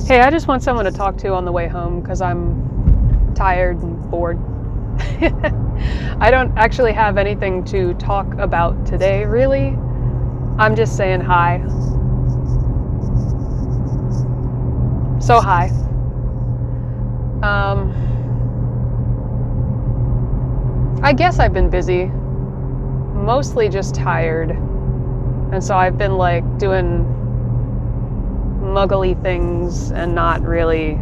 Hey, I just want someone to talk to on the way home because I'm tired and bored. I don't actually have anything to talk about today, really. I'm just saying hi. So hi. I guess I've been busy, mostly just tired, and so I've been like doing muggly things and not really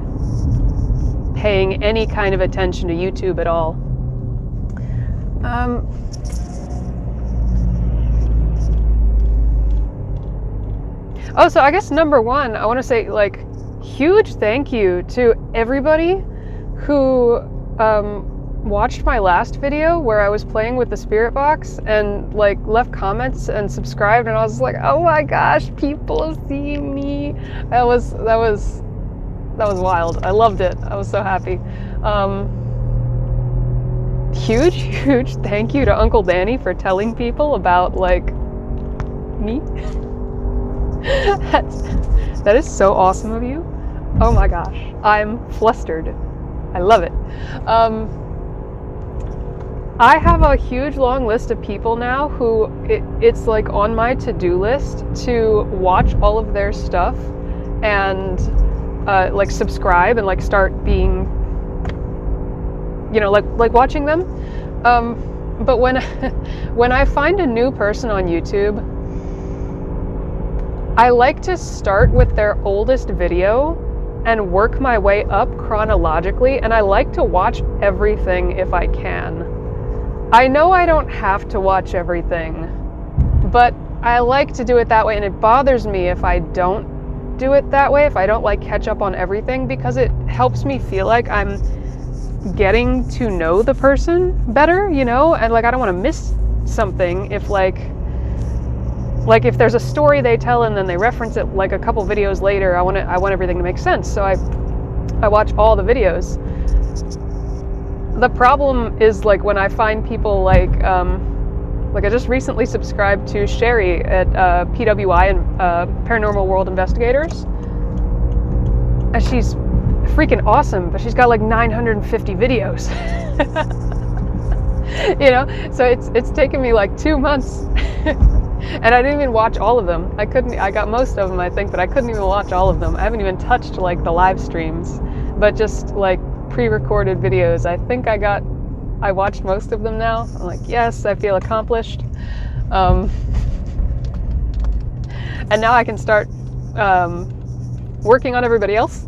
paying any kind of attention to YouTube at all. So I guess number one, I want to say like huge thank you to everybody who watched my last video where I was playing with the spirit box and like left comments and subscribed, and I was like, oh my gosh, people see me. That was wild. I loved it. I was so happy. Huge thank you to Uncle Danny for telling people about like me. That is so awesome of you. Oh my gosh, I'm flustered. I love it. I have a huge long list of people now who it's like on my to-do list to watch all of their stuff and like subscribe and like start being, you know, like watching them. But when I find a new person on YouTube, I like to start with their oldest video and work my way up chronologically, and I like to watch everything if I can. I know I don't have to watch everything, but I like to do it that way, and it bothers me if I don't do it that way, if I don't like catch up on everything, because it helps me feel like I'm getting to know the person better, you know, and like I don't want to miss something if like if there's a story they tell and then they reference it like a couple videos later, I want everything to make sense, so I watch all the videos. The problem is like when I find people like I just recently subscribed to Sherry at PWI and Paranormal World Investigators, and she's freaking awesome, but she's got like 950 videos. You know, so it's taken me like 2 months. And I didn't even watch all of them. I got most of them, I think, but I couldn't even watch all of them. I haven't even touched like the live streams, but just like pre-recorded videos. I think I watched most of them now. I'm like, yes, I feel accomplished. And now I can start working on everybody else.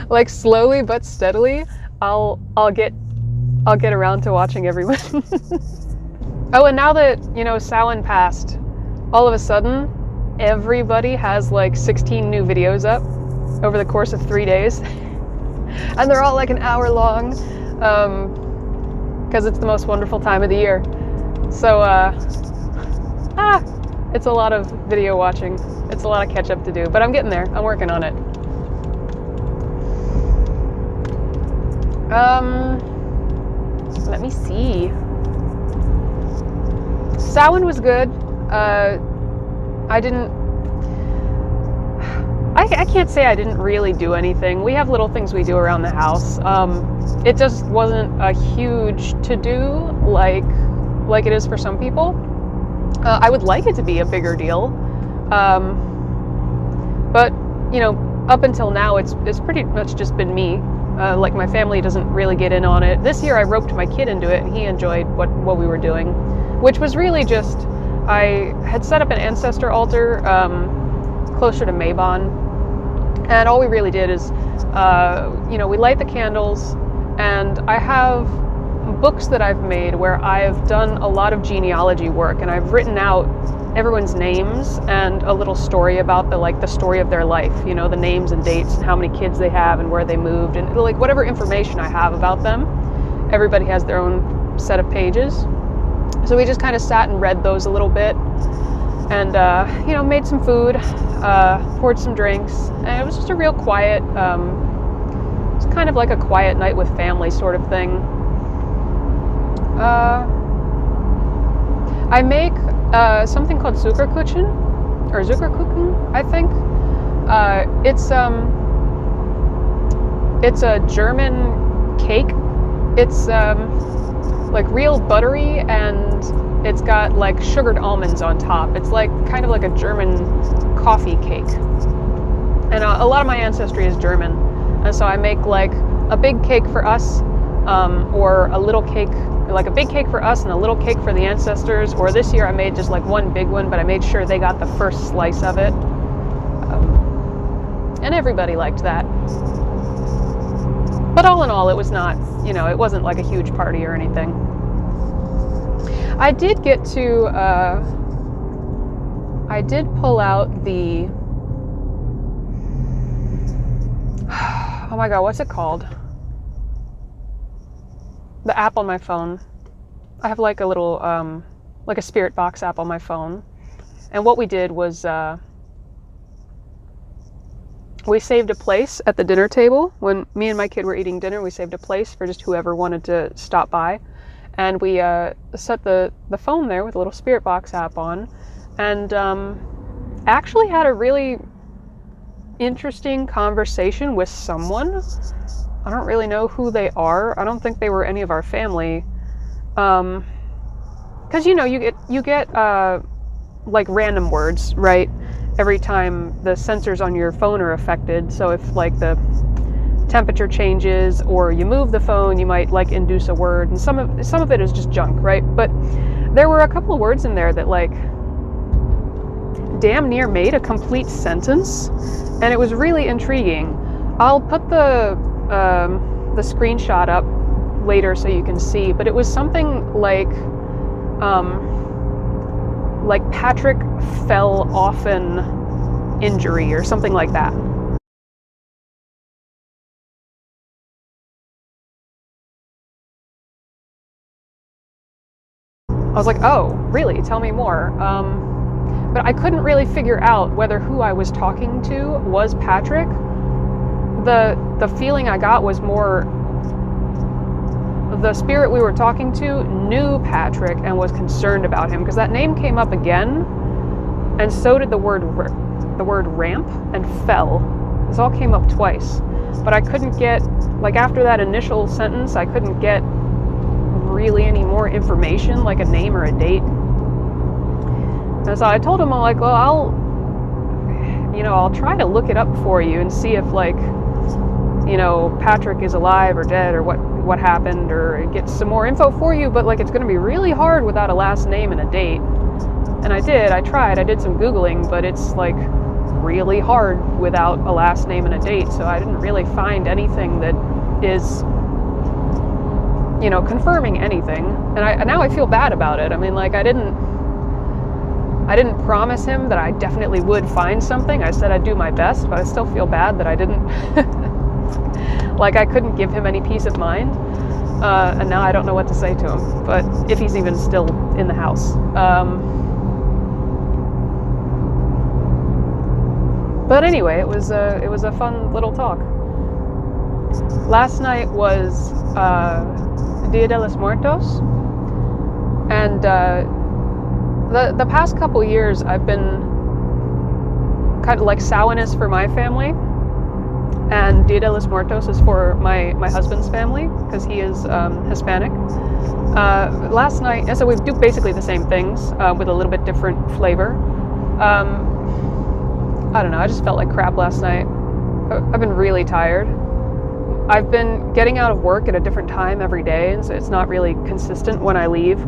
Like slowly but steadily, I'll get around to watching everyone. Oh, and now that, you know, Samhain passed, all of a sudden, everybody has like 16 new videos up over the course of 3 days. And they're all like an hour long, because it's the most wonderful time of the year. So, it's a lot of video watching. It's a lot of catch up to do, but I'm getting there. I'm working on it. Let me see. Samhain was good. I can't say I didn't really do anything. We have little things we do around the house. It just wasn't a huge to-do like it is for some people. I would like it to be a bigger deal. But, you know, up until now, it's pretty much just been me. Like my family doesn't really get in on it. This year I roped my kid into it, and he enjoyed what we were doing, which was really just, I had set up an ancestor altar closer to Mabon, and all we really did is, you know, we light the candles, and I have books that I've made where I've done a lot of genealogy work, and I've written out everyone's names and a little story about the story of their life, you know, the names and dates and how many kids they have and where they moved, and like whatever information I have about them. Everybody has their own set of pages. So we just kind of sat and read those a little bit, and you know, made some food, poured some drinks, and it was just a real quiet, it's kind of like a quiet night with family sort of thing. I make something called Zuckerkuchen, or Zuckerkuchen, I think. It's a German cake. It's like real buttery, and it's got like sugared almonds on top. It's like kind of like a German coffee cake. And a lot of my ancestry is German, and so I make like a big cake for us, or a little cake, like a big cake for us and a little cake for the ancestors. Or this year I made just like one big one, but I made sure they got the first slice of it, and everybody liked that. But all in all, it was not, it wasn't like a huge party or anything. I did get to, I did pull out the, oh my god, what's it called? The app on my phone. I have like a little, like a spirit box app on my phone. And what we did was, we saved a place at the dinner table. When me and my kid were eating dinner, we saved a place for just whoever wanted to stop by. And we set the phone there with a little spirit box app on, and actually had a really interesting conversation with someone. I don't really know who they are. I don't think they were any of our family. Because you get like random words, right? Every time the sensors on your phone are affected. So if like the temperature changes or you move the phone, you might like induce a word, and some of it is just junk, right? But there were a couple of words in there that like damn near made a complete sentence, and it was really intriguing. I'll put the screenshot up later so you can see, but it was something like Patrick fell off an injury or something like that. I was like, oh, really? Tell me more. But I couldn't really figure out whether who I was talking to was Patrick. The feeling I got was more the spirit we were talking to knew Patrick and was concerned about him, because that name came up again, and so did the word ramp and fell. This all came up twice, but I couldn't get, like after that initial sentence, I couldn't get really any more information, like a name or a date. And so I told him, I'm like, well, I'll try to look it up for you and see if like, Patrick is alive or dead or what happened, or get some more info for you, but like it's going to be really hard without a last name and a date. And I did some Googling, but it's like really hard without a last name and a date, so I didn't really find anything that is confirming anything. And now I feel bad about it. I mean, like I didn't promise him that I definitely would find something. I said I'd do my best, but I still feel bad that I didn't like I couldn't give him any peace of mind. And now I don't know what to say to him, but if he's even still in the house. But anyway, it was a fun little talk. Last night was Dia de los Muertos, and the past couple years I've been kind of like Samhain for my family, and Dia de los Muertos is for my husband's family, because he is Hispanic. Last night, and so we do basically the same things with a little bit different flavor. I don't know, I just felt like crap last night. I've been really tired. I've been getting out of work at a different time every day, and so it's not really consistent when I leave.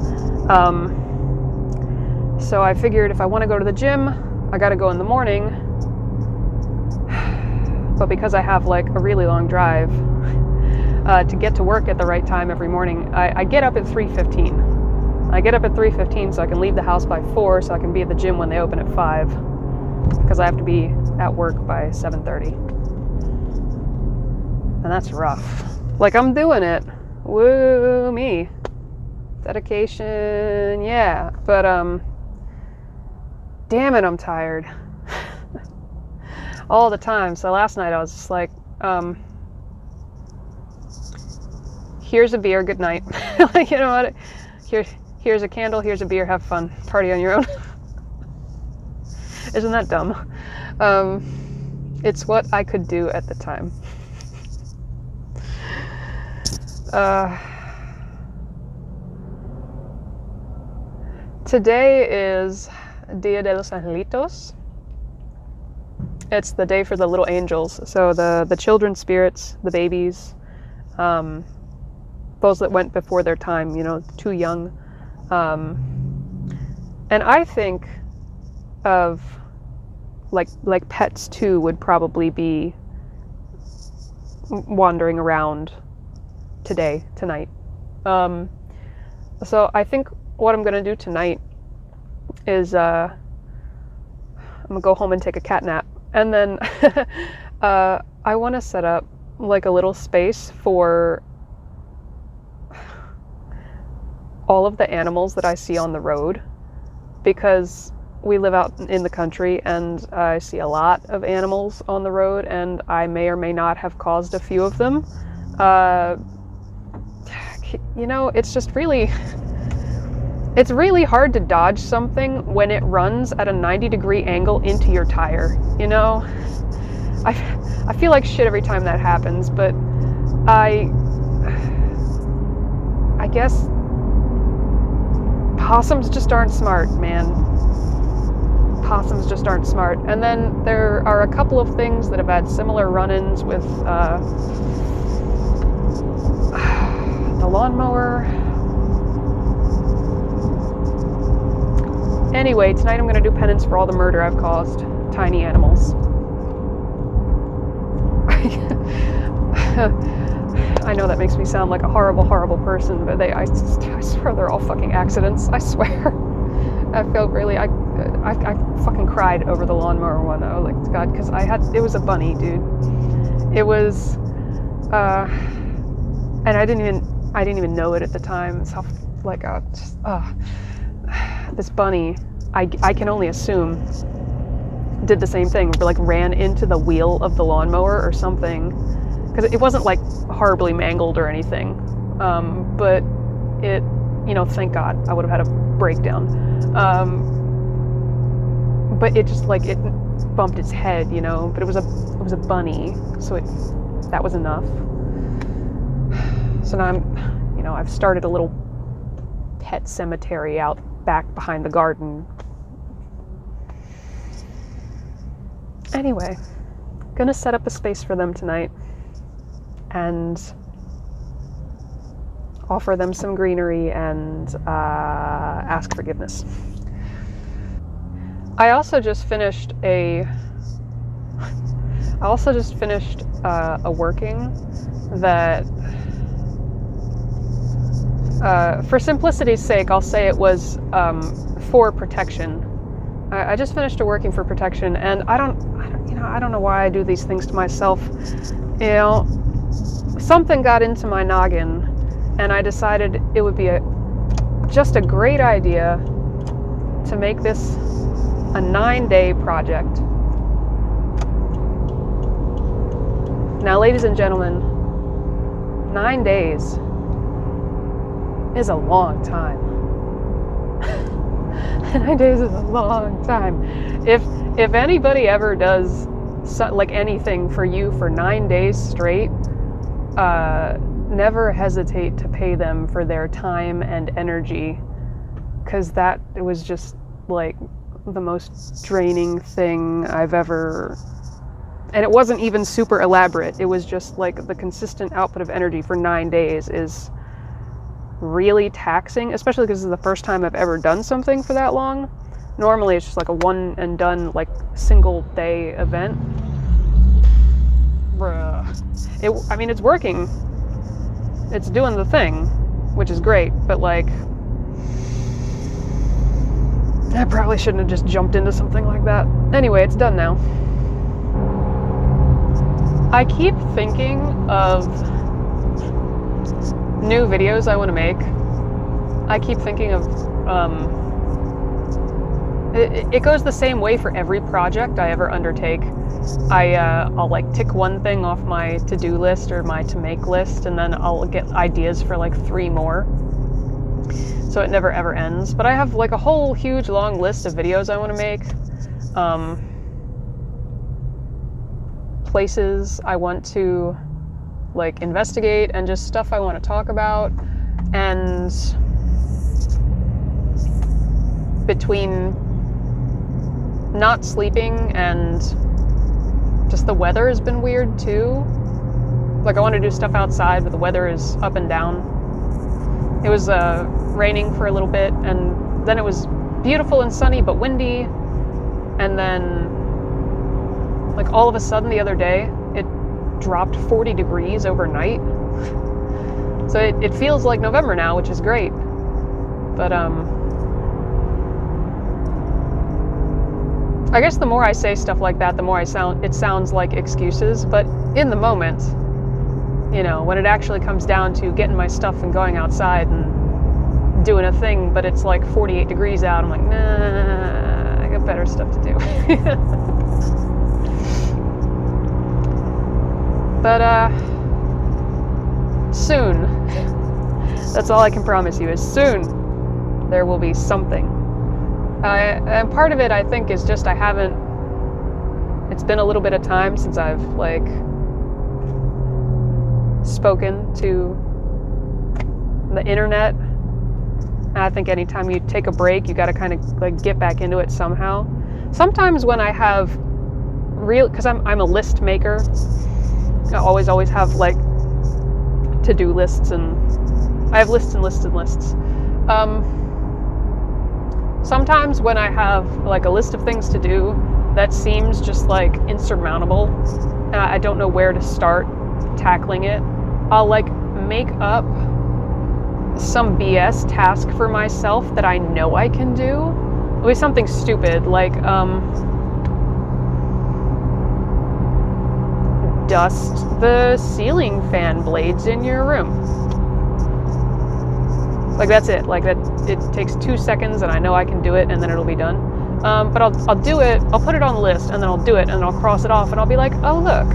So I figured if I want to go to the gym, I got to go in the morning. But because I have like a really long drive to get to work at the right time every morning, I get up at 3:15. I get up at 3:15 so I can leave the house by 4, so I can be at the gym when they open at 5, because I have to be at work by 7:30. And that's rough. Like, I'm doing it. Woo me. Dedication, yeah. But damn it, I'm tired. All the time. So last night I was just like, here's a beer, good night. Like, you know what? Here's here's a candle, here's a beer, have fun, party on your own. Isn't that dumb? It's what I could do at the time. Today is Dia de los Angelitos. It's the day for the little angels. So the children spirits, the babies, those that went before their time, you know, too young. And I think of like pets too would probably be wandering around tonight. So I think what I'm gonna do tonight is I'm gonna go home and take a cat nap, and then I want to set up like a little space for all of the animals that I see on the road, because we live out in the country and I see a lot of animals on the road, and I may or may not have caused a few of them. You know, it's just really, it's really hard to dodge something when it runs at a 90-degree angle into your tire, you know? I feel like shit every time that happens, but I guess possums just aren't smart, man. Possums just aren't smart. And then there are a couple of things that have had similar run-ins with the lawnmower. Anyway, tonight I'm going to do penance for all the murder I've caused tiny animals. I know that makes me sound like a horrible, horrible person, but I swear they're all fucking accidents. I swear. I felt really, I fucking cried over the lawnmower one. Oh, like, God, because it was a bunny, dude. It was, and I didn't even know it at the time. So, like, this bunny, I can only assume, did the same thing, like ran into the wheel of the lawnmower or something, because it wasn't like horribly mangled or anything, but it, you know, thank God, I would have had a breakdown, but it just, like, it bumped its head, you know, but it was a bunny, so that was enough. So now I've started a little pet cemetery out back behind the garden. Anyway, gonna set up a space for them tonight and offer them some greenery and ask forgiveness. I also just finished a working that, for simplicity's sake, I'll say it was for protection. I just finished a working for protection, and I don't know why I do these things to myself. You know, something got into my noggin, and I decided it would be just a great idea to make this a 9-day project. Now, ladies and gentlemen, 9 days is a long time. 9 days is a long time. If anybody ever does like anything for you for 9 days straight, never hesitate to pay them for their time and energy, because it was just like the most draining thing I've ever, and it wasn't even super elaborate. It was just like the consistent output of energy for 9 days is really taxing, especially because this is the first time I've ever done something for that long. Normally it's just like a one and done, like, single day event. I mean, it's working. It's doing the thing, which is great, but, like, I probably shouldn't have just jumped into something like that. Anyway, it's done now. I keep thinking of new videos I want to make. I keep thinking of, it goes the same way for every project I ever undertake. I'll like tick one thing off my to-do list or my to-make list, and then I'll get ideas for like 3 more. So it never ever ends. But I have like a whole huge long list of videos I want to make. Places I want to like investigate, and just stuff I want to talk about. And between not sleeping and just the weather has been weird too. Like I want to do stuff outside, but the weather is up and down. It was raining for a little bit, and then it was beautiful and sunny but windy, and then like all of a sudden the other day it dropped 40 degrees overnight. So it feels like November now, which is great. But I guess the more I say stuff like that, the more it sounds like excuses. But in the moment, you know, when it actually comes down to getting my stuff and going outside and doing a thing, but it's like 48 degrees out, I'm like, nah, I got better stuff to do. But soon, that's all I can promise you, is soon there will be something. And part of it, I think, is just it's been a little bit of time since I've like spoken to the internet. And I think anytime you take a break, you got to kind of like get back into it somehow. Sometimes when I have because I'm a list maker, I always have like to-do lists, and I have lists and lists and lists. Sometimes when I have like a list of things to do that seems just like insurmountable, and I don't know where to start tackling it, I'll like make up some BS task for myself that I know I can do. It'll be something stupid like dust the ceiling fan blades in your room. Like that's it. Like that, it takes 2 seconds, and I know I can do it, and then it'll be done. But I'll do it. I'll put it on the list, and then I'll do it, and then I'll cross it off, and I'll be like, oh look,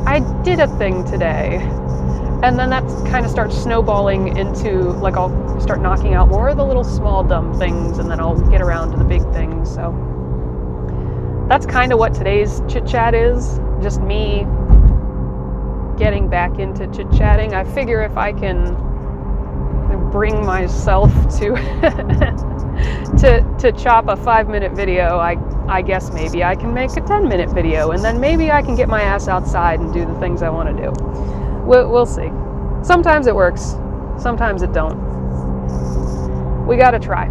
I did a thing today. And then that kind of starts snowballing into like I'll start knocking out more of the little small dumb things, and then I'll get around to the big things. So that's kind of what today's chit chat is. Just me getting back into chit chatting. I figure if I can bring myself to to chop a 5-minute video, I guess maybe I can make a 10-minute video, and then maybe I can get my ass outside and do the things I want to do. We'll see. Sometimes it works, sometimes it don't. We gotta try.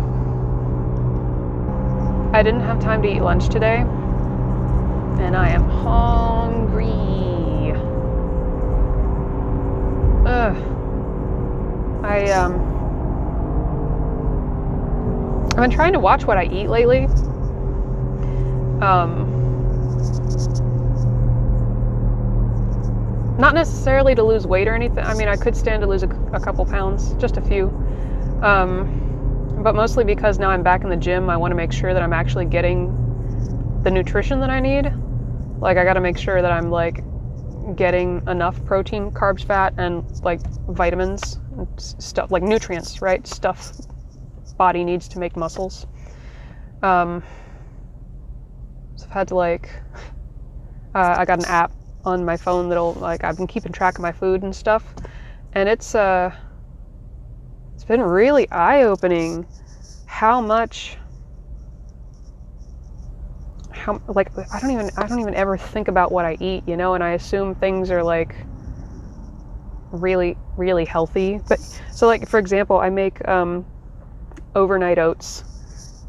I didn't have time to eat lunch today, and I am hungry. I've been trying to watch what I eat lately. Not necessarily to lose weight or anything. I mean, I could stand to lose a couple pounds, just a few. But mostly because now I'm back in the gym, I want to make sure that I'm actually getting the nutrition that I need. Like, I got to make sure that I'm like getting enough protein, carbs, fat, and like vitamins and stuff, like nutrients, right? Stuff body needs to make muscles. So I've had to like, I got an app on my phone that'll like, I've been keeping track of my food and stuff, and it's been really eye-opening how like I don't even ever think about what I eat, you know, and I assume things are like really, really healthy. But so like, for example, I make overnight oats,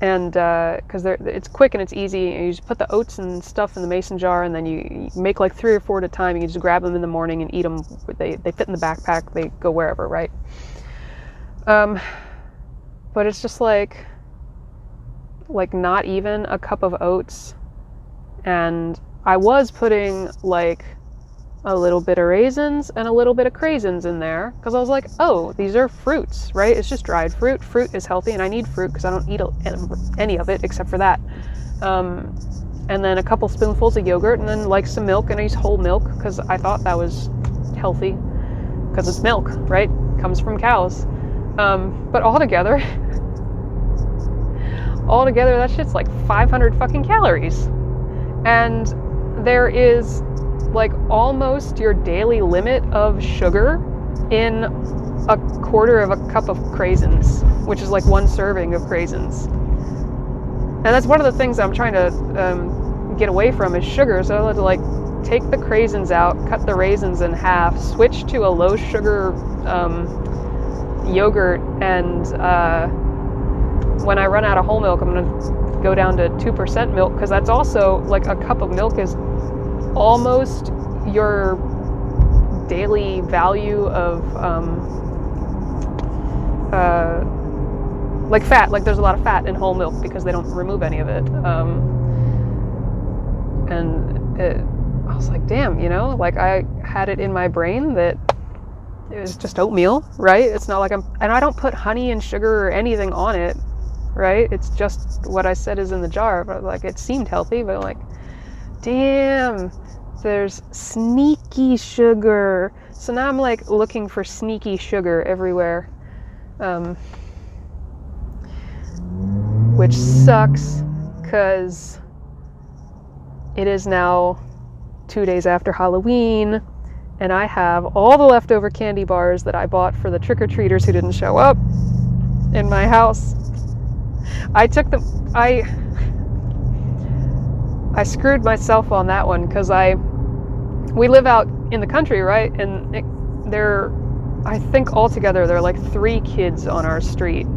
and because it's quick and it's easy, and you just put the oats and stuff in the mason jar, and then you make like 3 or 4 at a time. You can just grab them in the morning and eat them. They fit in the backpack, they go wherever, right? But it's just like not even a cup of oats, and I was putting like a little bit of raisins and a little bit of craisins in there, because I was like, oh, these are fruits, right? It's just dried fruit. Fruit is healthy, and I need fruit because I don't eat any of it except for that. And then a couple spoonfuls of yogurt, and then like some milk, and I use whole milk because I thought that was healthy, because it's milk, right? Comes from cows. But altogether, that shit's like 500 fucking calories. And there is like almost your daily limit of sugar in a quarter of a cup of craisins, which is like one serving of craisins. And that's one of the things I'm trying to get away from is sugar. So I had to like take the craisins out, cut the raisins in half, switch to a low sugar yogurt, and when I run out of whole milk, I'm gonna go down to 2% milk, because that's also like a cup of milk is almost your daily value of like fat. Like there's a lot of fat in whole milk because they don't remove any of it. I was like, damn, you know, like I had it in my brain that it was just oatmeal, right? It's not like and I don't put honey and sugar or anything on it, right? It's just what I said is in the jar. But like it seemed healthy, but like, damn, there's sneaky sugar. So now I'm like looking for sneaky sugar everywhere, which sucks because it is now 2 days after Halloween, and I have all the leftover candy bars that I bought for the trick-or-treaters who didn't show up in my house. I took them, I screwed myself on that one because we live out in the country, right? And I think altogether there are like 3 kids on our street.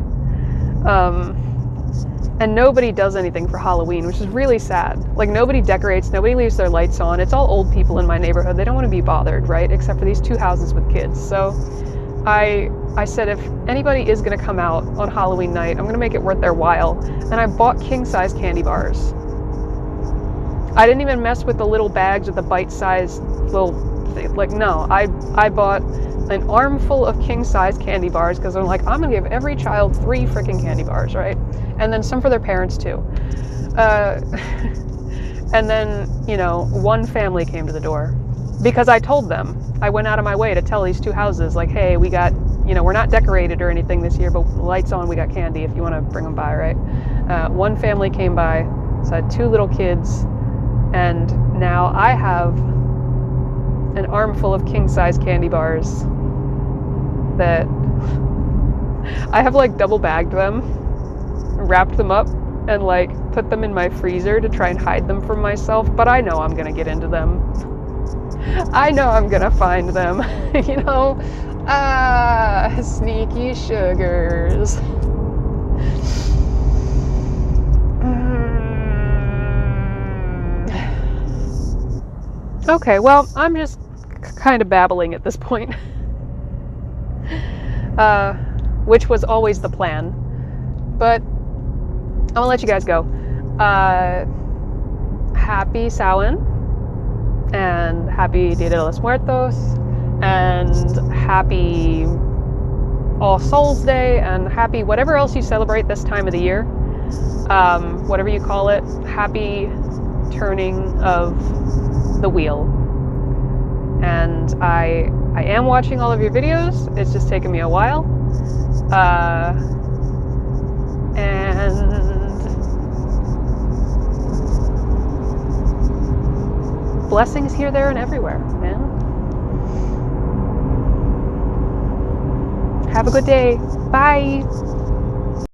And nobody does anything for Halloween, which is really sad. Like nobody decorates, nobody leaves their lights on. It's all old people in my neighborhood. They don't want to be bothered, right? Except for these 2 houses with kids. So I said, if anybody is going to come out on Halloween night, I'm going to make it worth their while. And I bought king-size candy bars. I didn't even mess with the little bags with the bite-sized little thing. Like, no, I bought an armful of king-size candy bars because I'm like, I'm going to give every child 3 freaking candy bars, right? And then some for their parents too. And then, you know, 1 family came to the door because I told them. I went out of my way to tell these 2 houses, like, hey, we got, you know, we're not decorated or anything this year, but lights on, we got candy if you want to bring them by, right? 1 family came by, so I had 2 little kids, and now I have an armful of king-size candy bars that I have like double bagged them, wrapped them up, and like put them in my freezer to try and hide them from myself, but I know I'm gonna get into them. I know I'm gonna find them. You know, sneaky sugars. Okay, well, I'm just kind of babbling at this point. Which was always the plan. But I'm gonna let you guys go. Happy Samhain, and happy Dia de los Muertos, and happy All Souls Day, and happy whatever else you celebrate this time of the year. Whatever you call it, happy turning of the wheel. And I am watching all of your videos. It's just taken me a while. And blessings here, there, and everywhere, man. Have a good day. Bye.